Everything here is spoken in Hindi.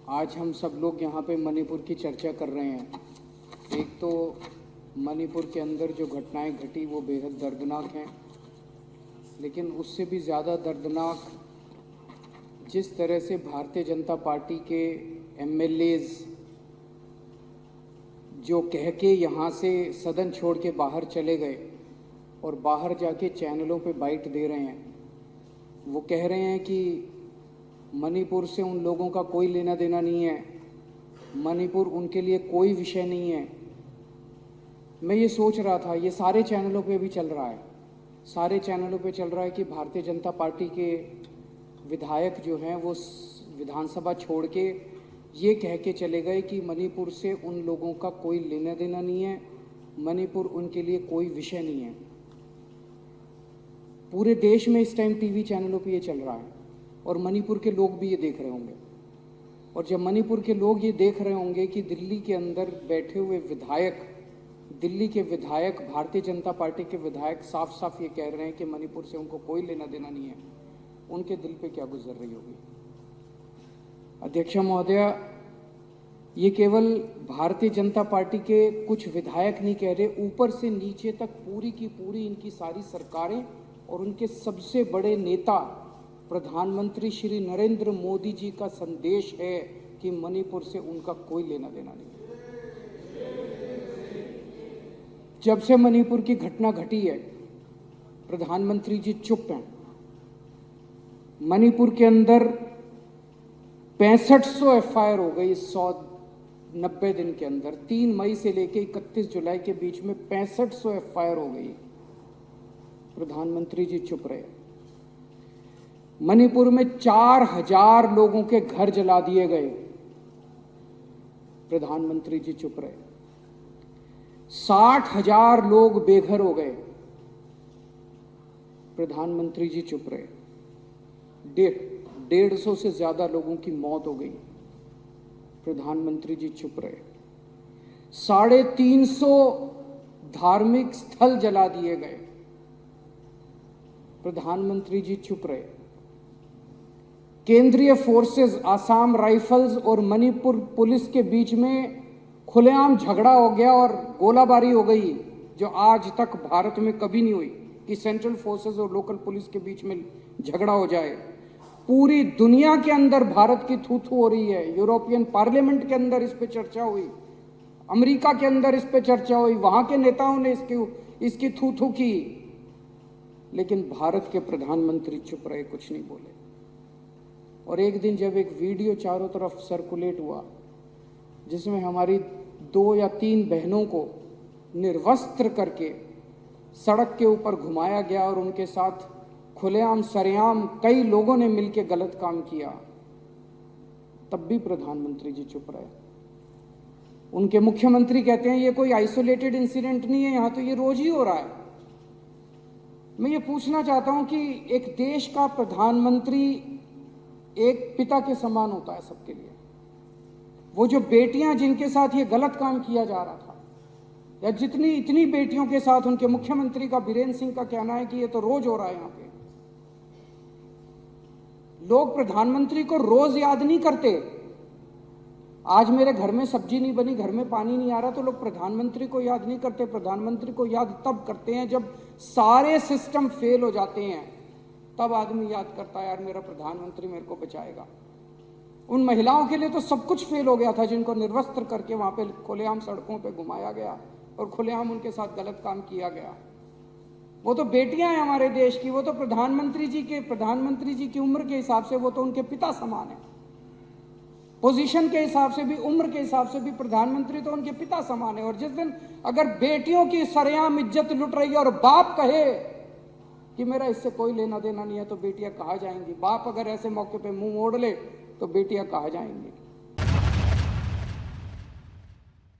आज हम सब लोग यहाँ पे मणिपुर की चर्चा कर रहे हैं। एक तो मणिपुर के अंदर जो घटनाएं घटी वो बेहद दर्दनाक हैं, लेकिन उससे भी ज़्यादा दर्दनाक जिस तरह से भारतीय जनता पार्टी के एमएलएज जो कह के यहाँ से सदन छोड़ के बाहर चले गए और बाहर जाके चैनलों पे बाइट दे रहे हैं। वो कह रहे हैं कि मणिपुर से उन लोगों का कोई लेना देना नहीं है, मणिपुर उनके लिए कोई विषय नहीं है। मैं ये सोच रहा था, ये सारे चैनलों पे भी चल रहा है, सारे चैनलों पे चल रहा है कि भारतीय जनता पार्टी के विधायक जो हैं वो विधानसभा छोड़ के ये कह के चले गए कि मणिपुर से उन लोगों का कोई लेना देना नहीं है, मणिपुर उनके लिए कोई विषय नहीं है। पूरे देश में इस टाइम टीवी चैनलों पे ये चल रहा है और मणिपुर के लोग भी ये देख रहे होंगे। और जब मणिपुर के लोग ये देख रहे होंगे कि दिल्ली के अंदर बैठे हुए विधायक, दिल्ली के विधायक, भारतीय जनता पार्टी के विधायक साफ साफ ये कह रहे हैं कि मणिपुर से उनको कोई लेना देना नहीं है, उनके दिल पे क्या गुजर रही होगी। अध्यक्ष महोदय, ये केवल भारतीय जनता पार्टी के कुछ विधायक नहीं कह रहे, ऊपर से नीचे तक पूरी की पूरी इनकी सारी सरकारें और उनके सबसे बड़े नेता प्रधानमंत्री श्री नरेंद्र मोदी जी का संदेश है कि मणिपुर से उनका कोई लेना देना नहीं। जब से मणिपुर की घटना घटी है, प्रधानमंत्री जी चुप हैं। मणिपुर के अंदर 6500 एफआईआर हो गई 190 दिन के अंदर। 3 मई से लेकर 31 जुलाई के बीच में 6500 एफआईआर हो गई। प्रधानमंत्री जी चुप रहे। मणिपुर में 4000 लोगों के घर जला दिए गए, प्रधानमंत्री जी चुप रहे। 60,000 लोग बेघर हो गए, प्रधानमंत्री जी चुप रहे। 150 से ज्यादा लोगों की मौत हो गई, प्रधानमंत्री जी चुप रहे। 350 धार्मिक स्थल जला दिए गए, प्रधानमंत्री जी चुप रहे। केंद्रीय फोर्सेस, आसाम राइफल्स और मणिपुर पुलिस के बीच में खुलेआम झगड़ा हो गया और गोलाबारी हो गई, जो आज तक भारत में कभी नहीं हुई कि सेंट्रल फोर्सेस और लोकल पुलिस के बीच में झगड़ा हो जाए। पूरी दुनिया के अंदर भारत की थू थू हो रही है। यूरोपियन पार्लियामेंट के अंदर इस पे चर्चा हुई, अमेरिका के अंदर इस पे चर्चा हुई, वहां के नेताओं ने इसकी थू थू की, लेकिन भारत के प्रधानमंत्री चुप रहे, कुछ नहीं बोले। और एक दिन जब एक वीडियो चारों तरफ सर्कुलेट हुआ जिसमें हमारी 2 या 3 बहनों को निर्वस्त्र करके सड़क के ऊपर घुमाया गया और उनके साथ खुलेआम सरेआम कई लोगों ने मिलकर गलत काम किया, तब भी प्रधानमंत्री जी चुप रहे। उनके मुख्यमंत्री कहते हैं ये कोई आइसोलेटेड इंसिडेंट नहीं है, यहां तो ये रोज ही हो रहा है। मैं ये पूछना चाहता हूं कि एक देश का प्रधानमंत्री एक पिता के समान होता है सबके लिए। वो जो बेटियां जिनके साथ ये गलत काम किया जा रहा था, या जितनी इतनी बेटियों के साथ उनके मुख्यमंत्री का बीरेंद्र सिंह का कहना है कि ये तो रोज हो रहा है। यहां पे लोग प्रधानमंत्री को रोज याद नहीं करते। आज मेरे घर में सब्जी नहीं बनी, घर में पानी नहीं आ रहा, तो लोग प्रधानमंत्री को याद नहीं करते। प्रधानमंत्री को याद तब करते हैं जब सारे सिस्टम फेल हो जाते हैं, तब आदमी याद करता है यार मेरा प्रधानमंत्री मेरे को बचाएगा। उन महिलाओं के लिए तो सब कुछ फेल हो गया था जिनको निर्वस्त्र करके वहां पे खुलेआम सड़कों पे घुमाया गया और खुलेआम उनके साथ गलत काम किया गया। वो तो बेटियां हैं हमारे देश की, वो तो प्रधानमंत्री जी की उम्र के हिसाब से वो तो उनके पिता समान है। पोजीशन के हिसाब से भी, उम्र के हिसाब से भी प्रधानमंत्री तो उनके पिता समान है। और जिस दिन अगर बेटियों की सरेआम इज्जत लुट रही है और बाप कहे कि मेरा इससे कोई लेना देना नहीं है, तो बेटियां कहाँ जाएंगी? बाप अगर ऐसे मौके पे मुंह मोड़ ले तो बेटियां कहाँ जाएंगी?